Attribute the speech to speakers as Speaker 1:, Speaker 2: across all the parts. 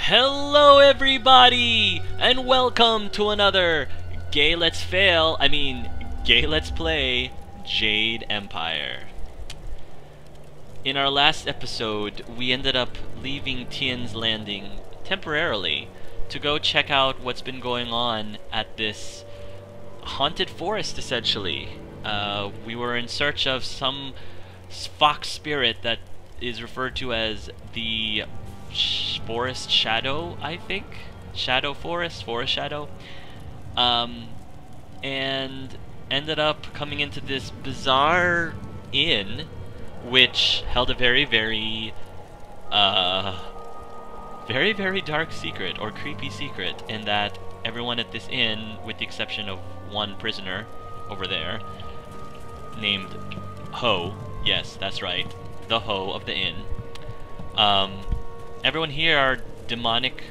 Speaker 1: Hello everybody, and welcome to another Gay Let's Play Jade Empire. In our last episode, we ended up leaving Tian's Landing temporarily to go check out what's been going on at this haunted forest, essentially. We were in search of some fox spirit that is referred to as the Forest Shadow, I think? Shadow Forest? Forest Shadow? And ended up coming into this bizarre inn, which held a very, very dark secret, or creepy secret, in that everyone at this inn, with the exception of one prisoner over there, named Ho, yes, that's right, the Ho of the inn, everyone here are demonic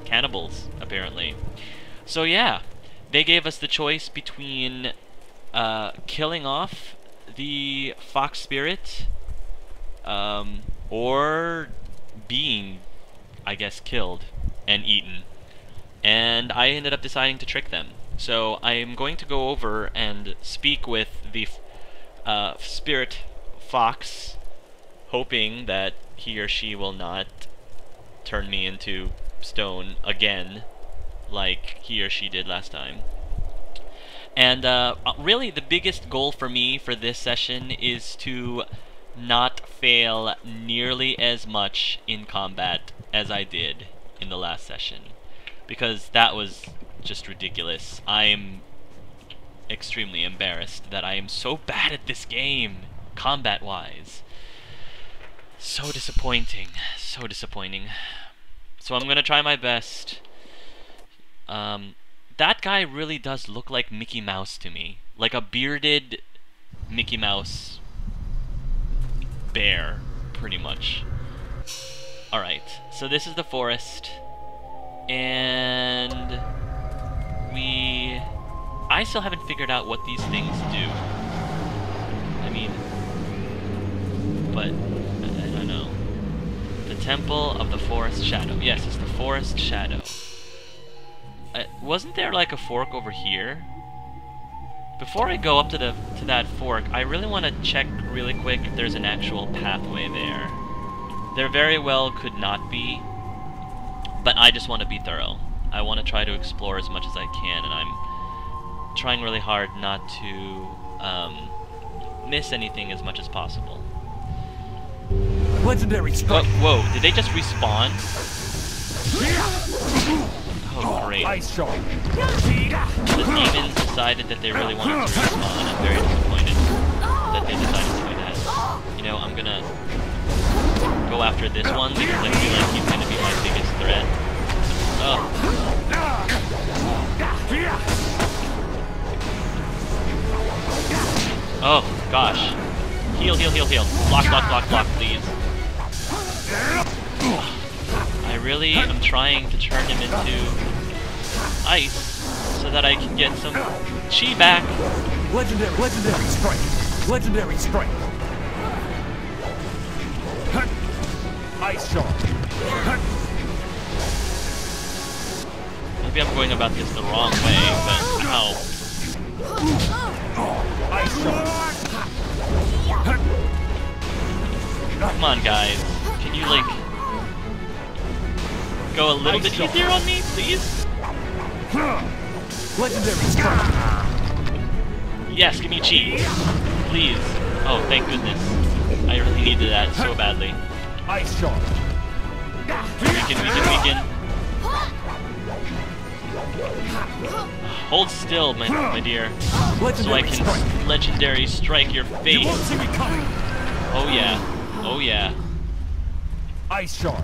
Speaker 1: cannibals, apparently. So yeah, they gave us the choice between killing off the fox spirit, or being, I guess, killed and eaten. And I ended up deciding to trick them. So I am going to go over and speak with the spirit fox, hoping that he or she will not turn me into stone again, like he or she did last time. And really the biggest goal for me for this session is to not fail nearly as much in combat as I did in the last session, because that was just ridiculous. I'm extremely embarrassed that I am so bad at this game, combat-wise. So disappointing, so disappointing. So I'm gonna try my best. That guy really does look like Mickey Mouse to me. Like a bearded Mickey Mouse bear, pretty much. Alright, so this is the forest. And I still haven't figured out what these things do. I mean, but I don't know. The Temple of the Forest Shadow. Yes, it's the Forest Shadow. Wasn't there like a fork over here? Before I go up to that fork, I really want to check really quick if there's an actual pathway there. There very well could not be, but I just want to be thorough. I want to try to explore as much as I can, and I'm trying really hard not to miss anything as much as possible.
Speaker 2: Legendary strike.
Speaker 1: Whoa, did they just respawn? Oh, great. The demons decided that they really wanted to respawn. I'm very disappointed that they decided to do that. You know, I'm gonna go after this one because I feel like he's gonna be my biggest threat. Oh. Oh, gosh. Heal, heal, heal, heal. Block, block, block, block, please. I really am trying to turn him into ice so that I can get some chi back.
Speaker 2: Legendary strike. Legendary strike. Ice shot.
Speaker 1: Maybe I'm going about this the wrong way, but ow.
Speaker 2: Ice shot.
Speaker 1: Come on, guys. Can you, like, go a little bit easier on me, please?
Speaker 2: Legendary strike.
Speaker 1: Yes, give me chi. Please. Oh, thank goodness. I really needed that so badly.
Speaker 2: Ice shot.
Speaker 1: Weaken. Hold still, my dear, so I can legendary strike your face.
Speaker 2: You won't see me coming.
Speaker 1: Oh yeah. Oh yeah.
Speaker 2: Ice shot.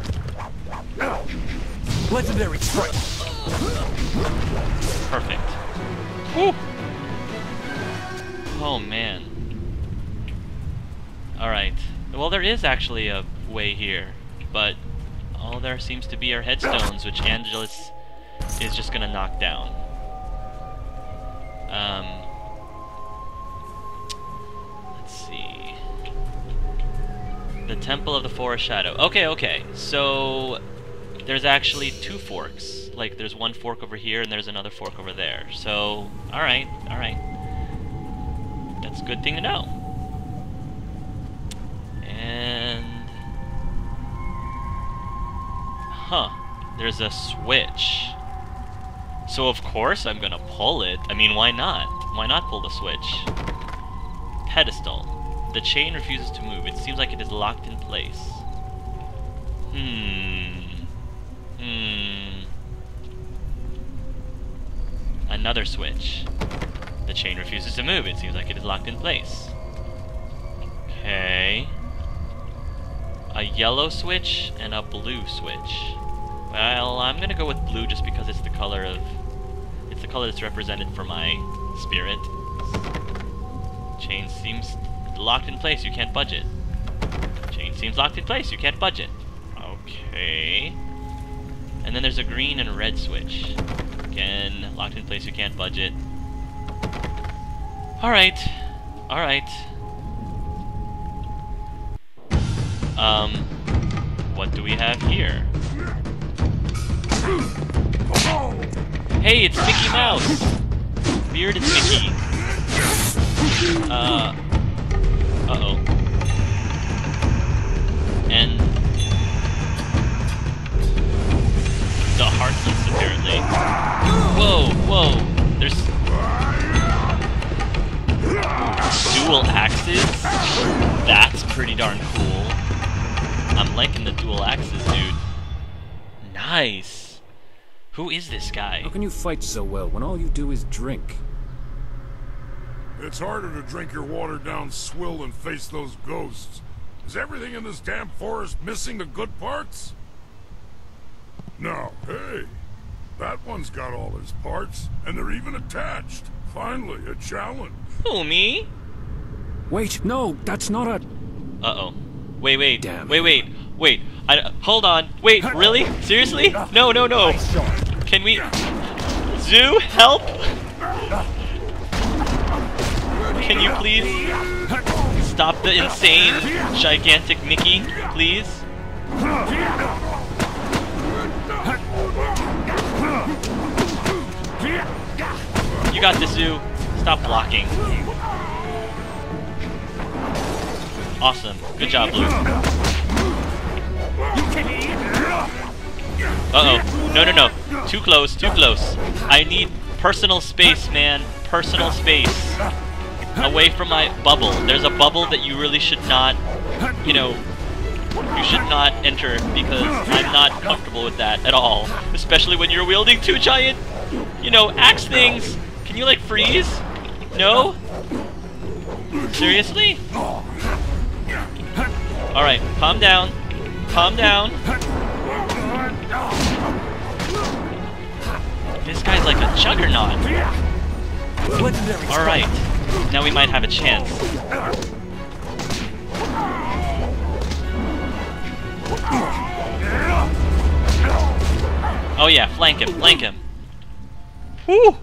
Speaker 2: Legendary strike.
Speaker 1: Perfect. Woo! Oh man. Alright. Well, there is actually a way here, but all there seems to be are headstones, which Angelus is just gonna knock down. Let's see. The Temple of the Forest Shadow. Okay, so there's actually 2 forks. Like, there's one fork over here and there's another fork over there. So, alright, alright. That's a good thing to know. And... huh. There's a switch. So of course I'm gonna pull it. I mean, why not? Why not pull the switch? Pedestal. The chain refuses to move. It seems like it is locked in place. Another switch. The chain refuses to move. It seems like it is locked in place. Okay. A yellow switch and a blue switch. Well, I'm gonna go with blue just because it's the color of... it's the color that's represented for my spirit. Chain seems locked in place. You can't budge it. Chain seems locked in place. You can't budge it. Okay. And then there's a green and a red switch. Again, locked in place. You can't budge it. Alright. Alright. What do we have here? Hey, it's Mickey Mouse! Bearded Mickey. Uh-oh. And... the Heartless, apparently. Whoa, whoa! There's... dual axes? That's pretty darn cool. I'm liking the dual axes, dude. Nice! Who is this guy?
Speaker 3: How can you fight so well when all you do is drink?
Speaker 4: It's harder to drink your watered-down swill and face those ghosts. Is everything in this damn forest missing the good parts? No, hey, that one's got all his parts, and they're even attached. Finally, a challenge.
Speaker 1: Who, me?
Speaker 3: Wait, no, that's not a...
Speaker 1: Uh-oh. Wait.
Speaker 3: Damn.
Speaker 1: Wait. Hold on. Wait, really? Seriously? No. Can we... Zoo, help! Can you please stop the insane, gigantic Mickey, please? You got this, Zoo. Stop blocking. Awesome. Good job, Blue. Uh-oh. No. Too close. I need personal space, man. Personal space. Away from my bubble. There's a bubble that you really should not, you should not enter, because I'm not comfortable with that at all. Especially when you're wielding 2 giant, axe things. Can you, like, freeze? No? Seriously? Alright, calm down. This guy's like a juggernaut. Alright, now we might have a chance. Oh yeah, flank him. Woo!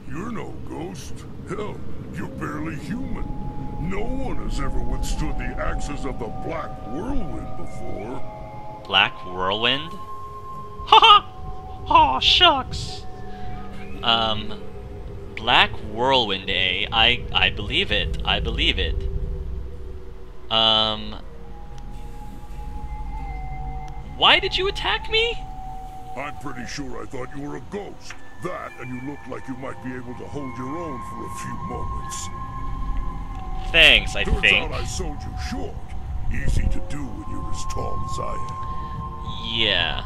Speaker 4: You're no ghost. Hell, you're barely human. No one has ever withstood the axes of the Black Whirlwind before.
Speaker 1: Black Whirlwind? Haha! Aw, shucks! Black Whirlwind, eh? I believe it. Why did you attack me?
Speaker 4: I'm pretty sure I thought you were a ghost. That, and you looked like you might be able to hold your own for a few moments.
Speaker 1: Thanks, I
Speaker 4: Turns
Speaker 1: think.
Speaker 4: out I sold you short. Easy to do when you're as tall as I
Speaker 1: Yeah.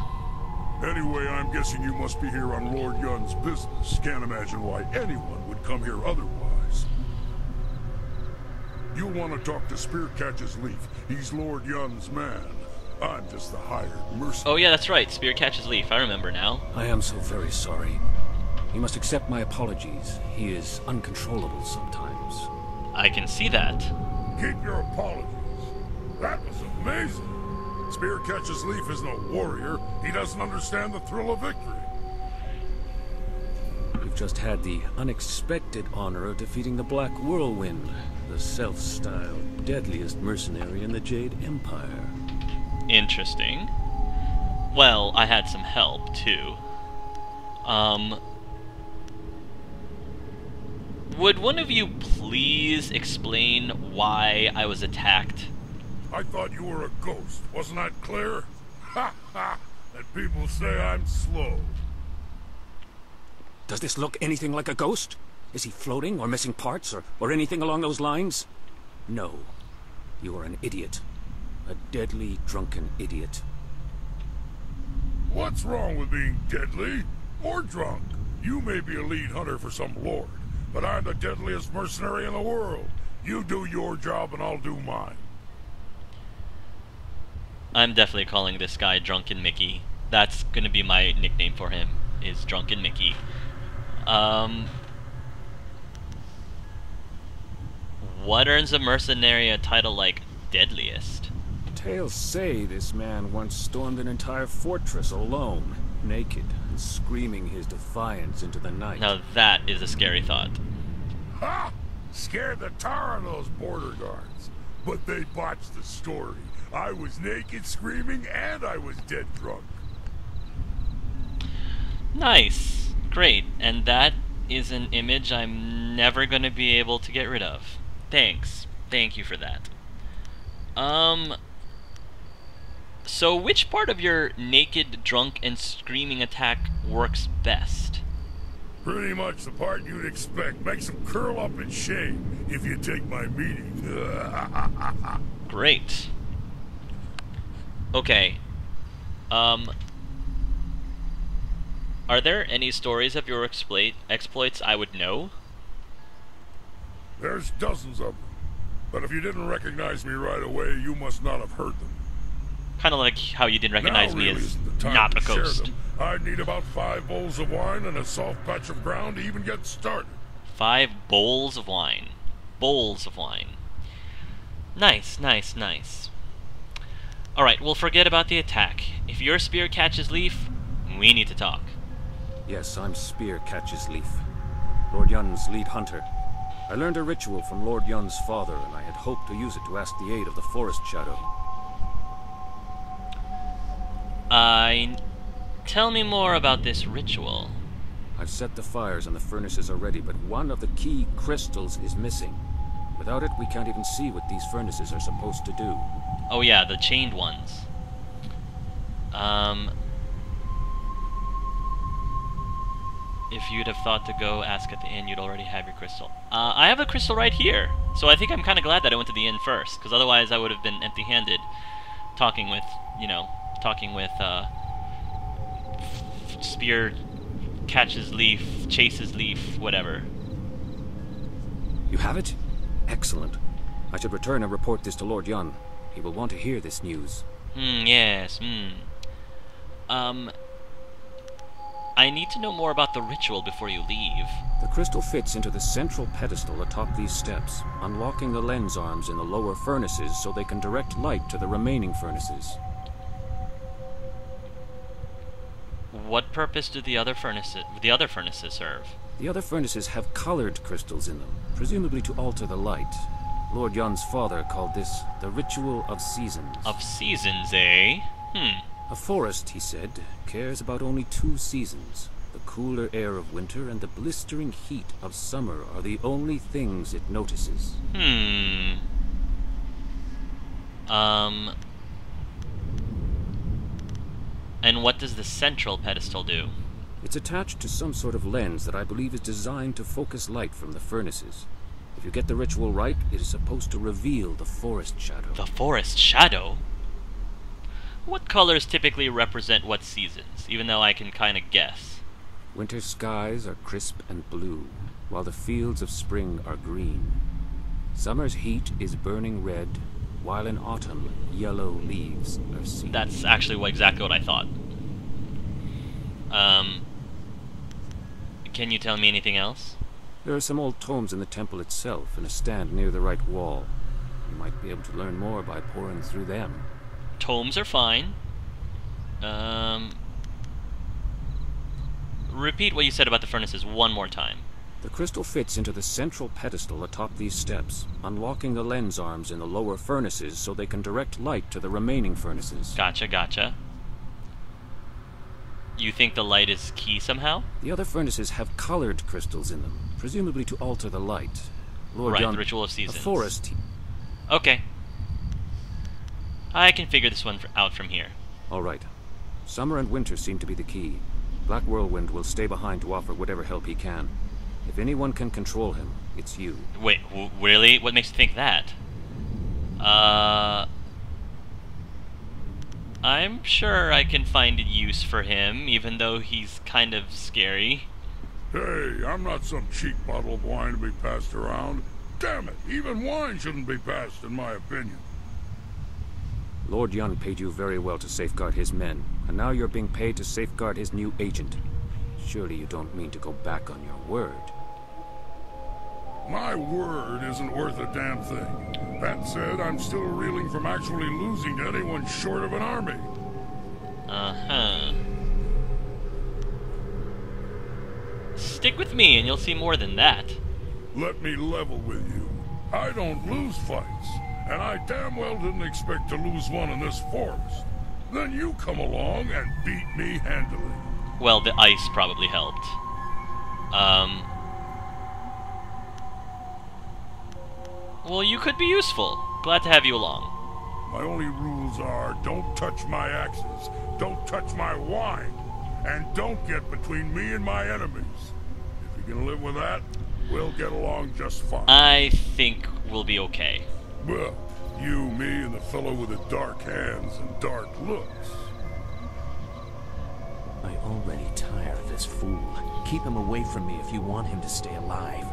Speaker 4: am. Anyway, I'm guessing you must be here on Lord Yun's business. Can't imagine why anyone would come here otherwise. You'll want to talk to Spirt Leaf. He's Lord Yun's man. I'm just the hired mercenary.
Speaker 1: Oh yeah, that's right. Spirit catches leaf. I remember now.
Speaker 3: I am so very sorry. You must accept my apologies. He is uncontrollable sometimes.
Speaker 1: I can see that.
Speaker 4: Keep your apologies. That was amazing. Spirit Leaf is no warrior. He doesn't understand the thrill of victory.
Speaker 3: You've just had the unexpected honor of defeating the Black Whirlwind, the self-styled deadliest mercenary in the Jade Empire.
Speaker 1: Interesting. Well, I had some help, too. Would one of you please explain why I was attacked?
Speaker 4: I thought you were a ghost. Wasn't that clear? Ha ha! And people say I'm slow.
Speaker 3: Does this look anything like a ghost? Is he floating or missing parts or anything along those lines? No. You are an idiot. A deadly, drunken idiot.
Speaker 4: What's wrong with being deadly or drunk? You may be a lead hunter for some lord, but I'm the deadliest mercenary in the world. You do your job and I'll do mine.
Speaker 1: I'm definitely calling this guy Drunken Mickey. That's gonna be my nickname for him, is Drunken Mickey. What earns a mercenary a title like Deadliest?
Speaker 3: Tales say this man once stormed an entire fortress alone, naked and screaming his defiance into the night.
Speaker 1: Now that is a scary thought.
Speaker 4: Ha! Scared the tar of those border guards. But they botched the story. I was naked, screaming, and I was dead drunk.
Speaker 1: Nice. Great. And that is an image I'm never going to be able to get rid of. Thanks. Thank you for that. So which part of your naked, drunk, and screaming attack works best?
Speaker 4: Pretty much the part you'd expect. Makes them curl up in shame if you take my meaning.
Speaker 1: Great. Okay. Are there any stories of your exploits I would know?
Speaker 4: There's dozens of them. But if you didn't recognize me right away, you must not have heard them.
Speaker 1: Kind of like how you didn't recognize
Speaker 4: Now
Speaker 1: me
Speaker 4: really
Speaker 1: as
Speaker 4: isn't the time
Speaker 1: not a
Speaker 4: to share
Speaker 1: ghost.
Speaker 4: them. I'd need about 5 bowls of wine and a soft patch of ground to even get started.
Speaker 1: 5 bowls of wine. Bowls of wine. Nice, nice, nice. Alright, we'll forget about the attack. If your spear catches Leaf, we need to talk.
Speaker 3: Yes, I'm Spear Catches Leaf, Lord Yun's lead hunter. I learned a ritual from Lord Yun's father, and I had hoped to use it to ask the aid of the Forest Shadow.
Speaker 1: Tell me more about this ritual.
Speaker 3: I've set the fires and the furnaces are ready, but one of the key crystals is missing. Without it, we can't even see what these furnaces are supposed to do.
Speaker 1: Oh yeah, the chained ones. If you'd have thought to go ask at the inn, you'd already have your crystal. I have a crystal right here, so I think I'm kind of glad that I went to the inn first, because otherwise I would have been empty-handed, talking with Spear Catches Leaf, Chases Leaf, whatever.
Speaker 3: You have it? Excellent. I should return and report this to Lord Yun. He will want to hear this news.
Speaker 1: Yes, I need to know more about the ritual before you leave.
Speaker 3: The crystal fits into the central pedestal atop these steps, unlocking the lens arms in the lower furnaces so they can direct light to the remaining furnaces.
Speaker 1: What purpose do the other furnaces serve?
Speaker 3: The other furnaces have colored crystals in them, presumably to alter the light. Lord Yun's father called this the Ritual of Seasons.
Speaker 1: Of seasons, eh?
Speaker 3: A forest, he said, cares about only 2 seasons. The cooler air of winter and the blistering heat of summer are the only things it notices.
Speaker 1: And what does the central pedestal do?
Speaker 3: It's attached to some sort of lens that I believe is designed to focus light from the furnaces. If you get the ritual right, it is supposed to reveal the forest shadow.
Speaker 1: The forest shadow? What colors typically represent what seasons, even though I can kind of guess?
Speaker 3: Winter skies are crisp and blue, while the fields of spring are green. Summer's heat is burning red, while in autumn, yellow leaves are seen.
Speaker 1: That's actually exactly what I thought. Can you tell me anything else?
Speaker 3: There are some old tomes in the temple itself, in a stand near the right wall. You might be able to learn more by poring through them.
Speaker 1: Tomes are fine. Repeat what you said about the furnaces one more time.
Speaker 3: The crystal fits into the central pedestal atop these steps, unlocking the lens arms in the lower furnaces so they can direct light to the remaining furnaces.
Speaker 1: Gotcha, gotcha. You think the light is key somehow?
Speaker 3: The other furnaces have colored crystals in them, presumably to alter the light. Lord
Speaker 1: Right,
Speaker 3: Yon,
Speaker 1: the Ritual of
Speaker 3: a
Speaker 1: Seasons.
Speaker 3: forest.
Speaker 1: Okay. I can figure this one out from here.
Speaker 3: All right. Summer and winter seem to be the key. Black Whirlwind will stay behind to offer whatever help he can. If anyone can control him, it's you.
Speaker 1: Wait, really? What makes you think that? I'm sure I can find a use for him, even though he's kind of scary.
Speaker 4: Hey, I'm not some cheap bottle of wine to be passed around. Damn it, even wine shouldn't be passed, in my opinion.
Speaker 3: Lord Yun paid you very well to safeguard his men, and now you're being paid to safeguard his new agent. Surely you don't mean to go back on your word.
Speaker 4: My word isn't worth a damn thing. That said, I'm still reeling from actually losing to anyone short of an army.
Speaker 1: Uh-huh. Stick with me and you'll see more than that.
Speaker 4: Let me level with you. I don't lose fights, and I damn well didn't expect to lose one in this forest. Then you come along and beat me handily.
Speaker 1: Well, the ice probably helped. Well, you could be useful. Glad to have you along.
Speaker 4: My only rules are, don't touch my axes, don't touch my wine, and don't get between me and my enemies. If you can live with that, we'll get along just fine.
Speaker 1: I think we'll be okay.
Speaker 4: Well, you, me, and the fellow with the dark hands and dark looks.
Speaker 5: I already tire of this fool. Keep him away from me if you want him to stay alive.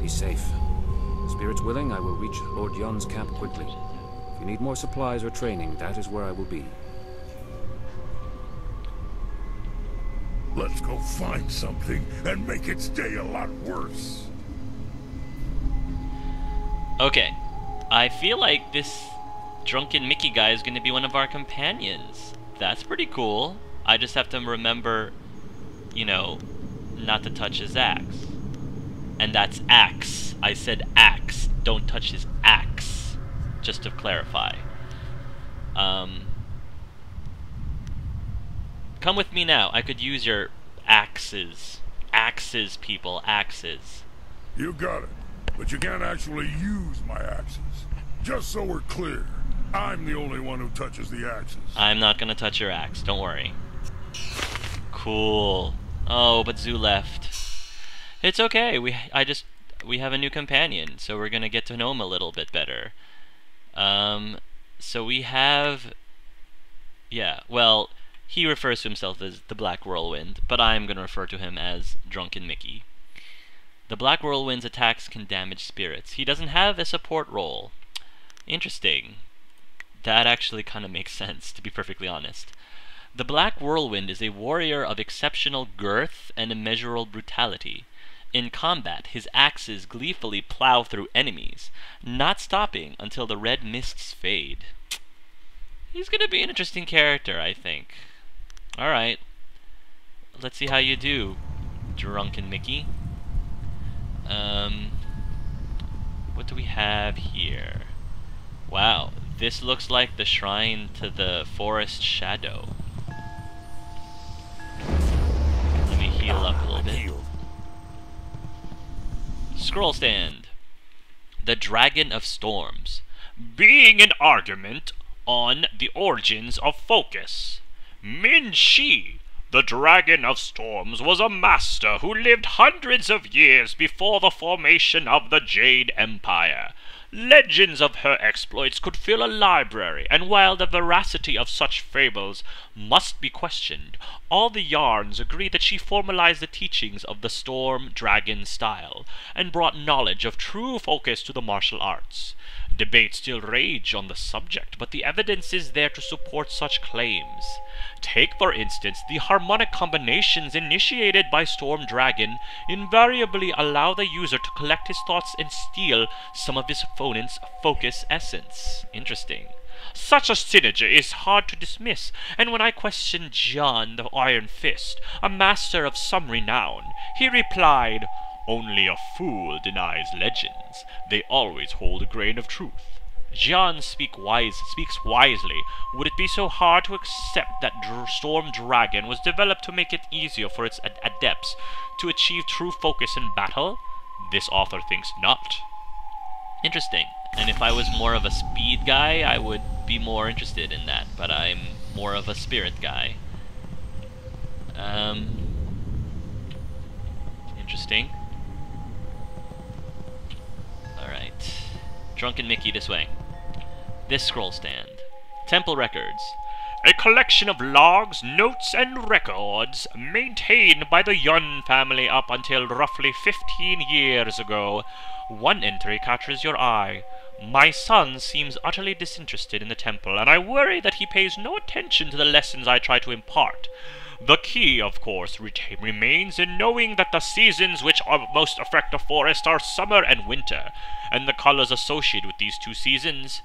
Speaker 3: Be safe. Spirits willing, I will reach Lord Yun's camp quickly. If you need more supplies or training, that is where I will be.
Speaker 4: Let's go find something and make its day a lot worse.
Speaker 1: Okay. I feel like this drunken Mickey guy is going to be one of our companions. That's pretty cool. I just have to remember, you know, not to touch his axe. And that's axe. I said axe. Don't touch his axe. Just to clarify. Come with me now. I could use your axes. Axes, people. Axes.
Speaker 4: You got it. But you can't actually use my axes. Just so we're clear, I'm the only one who touches the axes.
Speaker 1: I'm not gonna touch your axe. Don't worry. Cool. Oh, but Zoo left. It's okay. We have a new companion, so we're gonna get to know him a little bit better. So we have, yeah. Well, he refers to himself as the Black Whirlwind, but I'm gonna refer to him as Drunken Mickey. The Black Whirlwind's attacks can damage spirits. He doesn't have a support role. Interesting. That actually kind of makes sense, to be perfectly honest. The Black Whirlwind is a warrior of exceptional girth and immeasurable brutality. In combat, his axes gleefully plow through enemies, not stopping until the red mists fade. He's gonna be an interesting character, I think. Alright. Let's see how you do, Drunken Mickey. What do we have here? Wow, this looks like the shrine to the forest shadow. Let me heal up a little bit. Scroll stand. The Dragon of Storms. Being an argument on the origins of focus. Min Shi, the Dragon of Storms, was a master who lived hundreds of years before the formation of the Jade Empire. Legends of her exploits could fill a library, and while the veracity of such fables must be questioned, all the yarns agree that she formalized the teachings of the Storm Dragon style, and brought knowledge of true focus to the martial arts. Debates still rage on the subject, but the evidence is there to support such claims. Take, for instance, the harmonic combinations initiated by Storm Dragon invariably allow the user to collect his thoughts and steal some of his opponent's focus essence. Interesting. Such a synergy is hard to dismiss, and when I questioned John the Iron Fist, a master of some renown, he replied, "Only a fool denies legends. They always hold a grain of truth." Jian speaks wisely. Would it be so hard to accept that Storm Dragon was developed to make it easier for its adepts to achieve true focus in battle? This author thinks not. Interesting. And if I was more of a speed guy, I would be more interested in that, but I'm more of a spirit guy. Interesting. Alright. Drunken Mickey this way. This scroll stand. Temple records. A collection of logs, notes, and records maintained by the Yun family up until roughly 15 years ago. One entry catches your eye. My son seems utterly disinterested in the temple, and I worry that he pays no attention to the lessons I try to impart. The key, of course, remains in knowing that the seasons which most affect the forest are summer and winter, and the colors associated with these two seasons.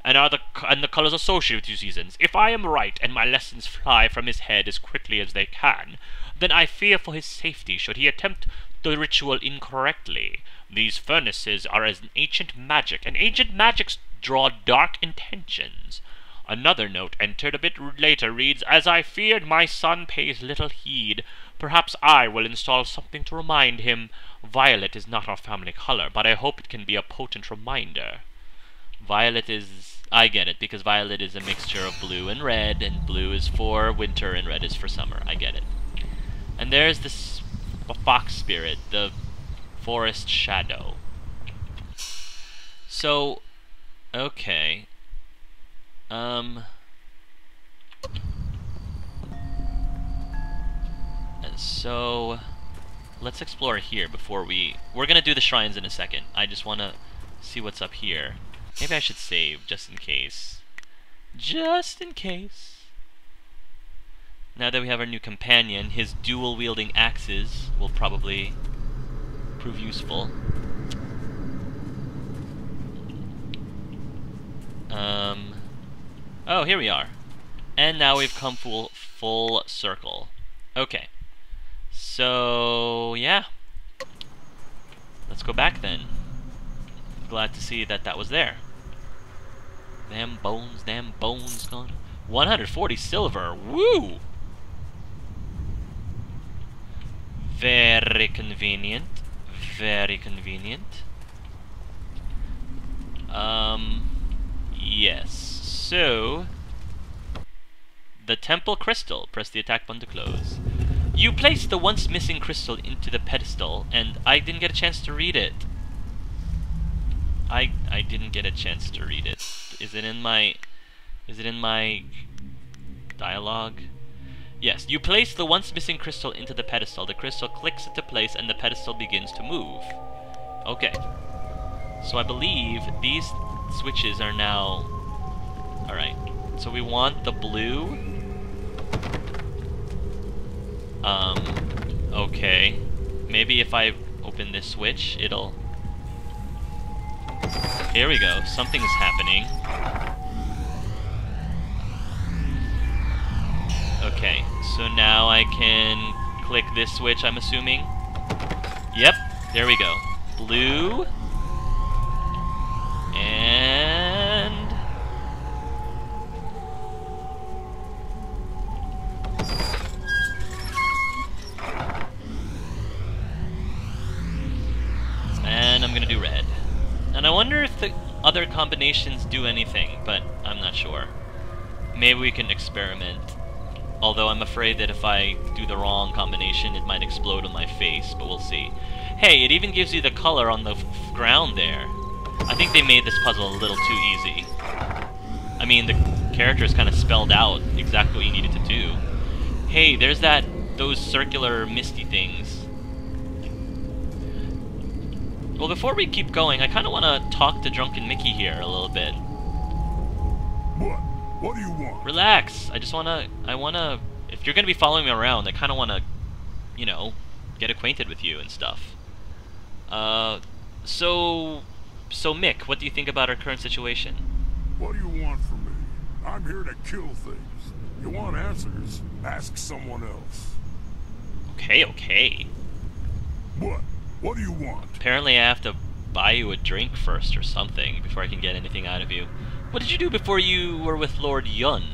Speaker 1: If I am right, and my lessons fly from his head as quickly as they can, then I fear for his safety should he attempt the ritual incorrectly. These furnaces are as an ancient magic, and ancient magics draw dark intentions. Another note entered a bit later reads, As I feared my son pays little heed, perhaps I will install something to remind him. Violet is not our family color, but I hope it can be a potent reminder. Violet is... I get it, because violet is a mixture of blue and red, and blue is for winter and red is for summer. I get it. And there's this fox spirit, the forest shadow. So, okay. And so, let's explore here before we're gonna do the shrines in a second. I just wanna see what's up here. Maybe I should save, just in case. Just in case. Now that we have our new companion, his dual-wielding axes will probably prove useful. Oh, here we are. And now we've come full circle. Okay. So, yeah. Let's go back then. Glad to see that that was there. Damn bones gone. 140 silver. Woo! Very convenient. Very convenient. Yes. So, the temple crystal. Press the attack button to close. You placed the once missing crystal into the pedestal, and I didn't get a chance to read it. I didn't get a chance to read it. Is it in my dialogue? Yes, you place the once missing crystal into the pedestal. The crystal clicks into place and the pedestal begins to move. Okay. So I believe these switches are now... Alright. So we want the blue. Okay. Maybe if I open this switch, it'll... Here we go. Something's happening. Okay, so now I can click this switch, I'm assuming. Yep, there we go. Blue. And... and I'm gonna do red. And I wonder if the other combinations do anything, but I'm not sure. Maybe we can experiment. Although I'm afraid that if I do the wrong combination, it might explode on my face, but we'll see. Hey, it even gives you the color on the ground there. I think they made this puzzle a little too easy. I mean, the characters kind of spelled out exactly what you needed to do. Hey, there's those circular misty things. Well, before we keep going, I kind of want to talk to Drunken Mickey here a little bit.
Speaker 4: What? What do you want?
Speaker 1: Relax. I want to... If you're going to be following me around, I kind of want to, you know, get acquainted with you and stuff. So Mick, what do you think about our current situation?
Speaker 4: What do you want from me? I'm here to kill things. You want answers? Ask someone else.
Speaker 1: Okay.
Speaker 4: What? What do you want?
Speaker 1: Apparently I have to buy you a drink first or something before I can get anything out of you. What did you do before you were with Lord Yun?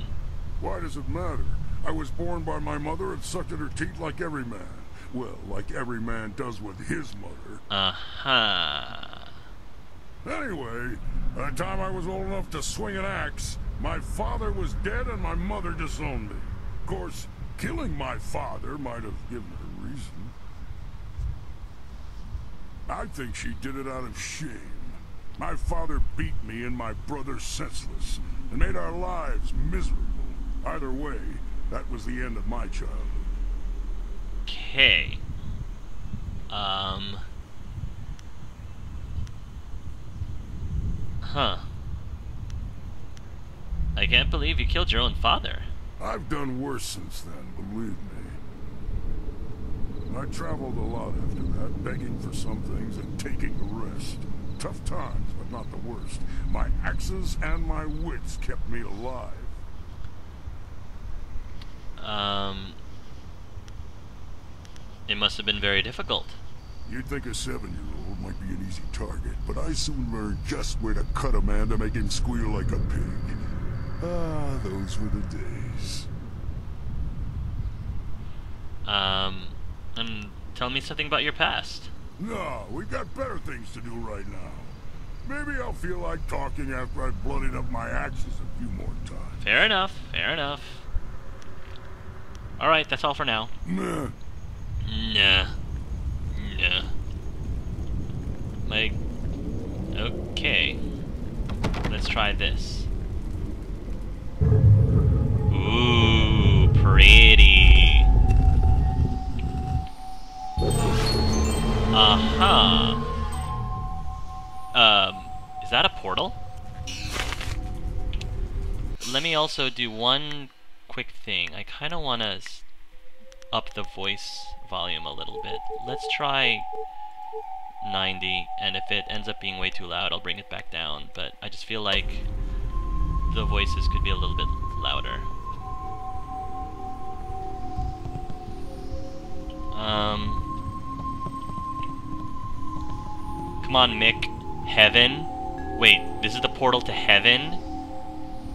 Speaker 4: Why does it matter? I was born by my mother and sucked at her teat like every man. Well, like every man does with his mother.
Speaker 1: Uh-huh.
Speaker 4: Anyway, by the time I was old enough to swing an axe, my father was dead and my mother disowned me. Of course, killing my father might have given her reason. I think she did it out of shame. My father beat me and my brother senseless, and made our lives miserable. Either way, that was the end of my childhood.
Speaker 1: Okay. Huh. I can't believe you killed your own father.
Speaker 4: I've done worse since then, believe me. I traveled a lot after that, begging for some things and taking a rest. Tough times, but not the worst. My axes and my wits kept me alive.
Speaker 1: It must have been very difficult.
Speaker 4: You'd think a 7-year-old might be an easy target, but I soon learned just where to cut a man to make him squeal like a pig. Ah, those were the days.
Speaker 1: And tell me something about your past.
Speaker 4: No, we've got better things to do right now. Maybe I'll feel like talking after I've bloodied up my axes a few more times.
Speaker 1: Fair enough, fair enough. Alright, that's all for now.
Speaker 4: Nah.
Speaker 1: Nah. Nah. Like... Okay. Let's try this. Ooh, pretty. Uh-huh. Is that a portal? Let me also do one quick thing. I kind of want to up the voice volume a little bit. Let's try 90, and if it ends up being way too loud, I'll bring it back down. But I just feel like the voices could be a little bit louder. Come on, Mick. Heaven? Wait, this is the portal to heaven?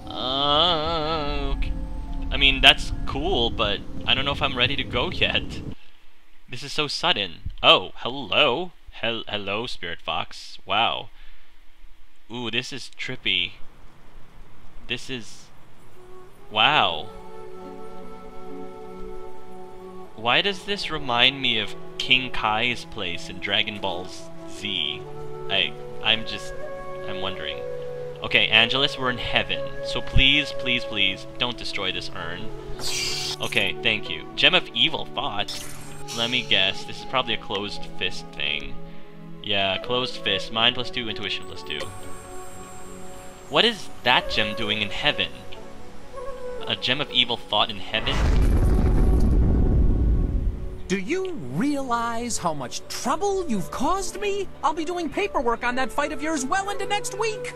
Speaker 1: Okay. I mean, that's cool, but I don't know if I'm ready to go yet. This is so sudden. Oh, hello. Hello, Spirit Fox. Wow. Ooh, this is trippy. This is... Wow. Why does this remind me of King Kai's place in Dragon Ball Z? I'm wondering. Okay, Angelus, we're in heaven. So please, please, please, don't destroy this urn. Okay, thank you. Gem of Evil Thought. Let me guess. This is probably a closed fist thing. Yeah, closed fist. Mind +2, intuition +2. What is that gem doing in heaven? A Gem of Evil Thought in heaven?
Speaker 6: Do you realize how much trouble you've caused me? I'll be doing paperwork on that fight of yours well into next week.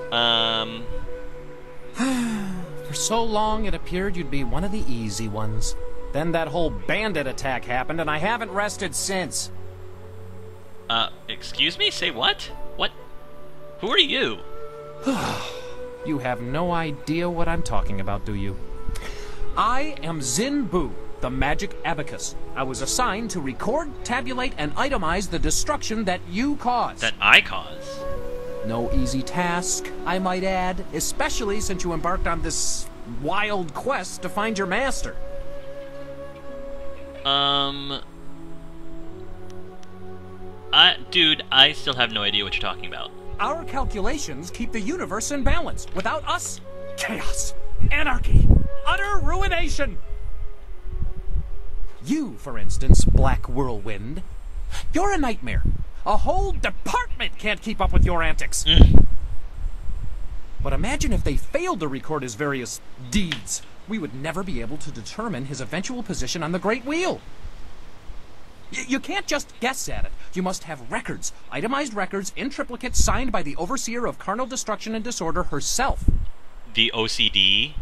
Speaker 6: For so long, it appeared you'd be one of the easy ones. Then that whole bandit attack happened, and I haven't rested since.
Speaker 1: Excuse me? Say what? What? Who are you?
Speaker 6: You have no idea what I'm talking about, do you? I am Zin Bu, the magic abacus. I was assigned to record, tabulate, and itemize the destruction that you caused.
Speaker 1: That I cause?
Speaker 6: No easy task, I might add, especially since you embarked on this wild quest to find your master.
Speaker 1: Dude, I still have no idea what you're talking about.
Speaker 6: Our calculations keep the universe in balance. Without us, chaos, anarchy, utter ruination. You, for instance, Black Whirlwind, you're a nightmare. A whole department can't keep up with your antics. But imagine if they failed to record his various deeds. We would never be able to determine his eventual position on the Great Wheel. You can't just guess at it. You must have records, itemized records in triplicate signed by the Overseer of Carnal Destruction and Disorder herself.
Speaker 1: The OCD?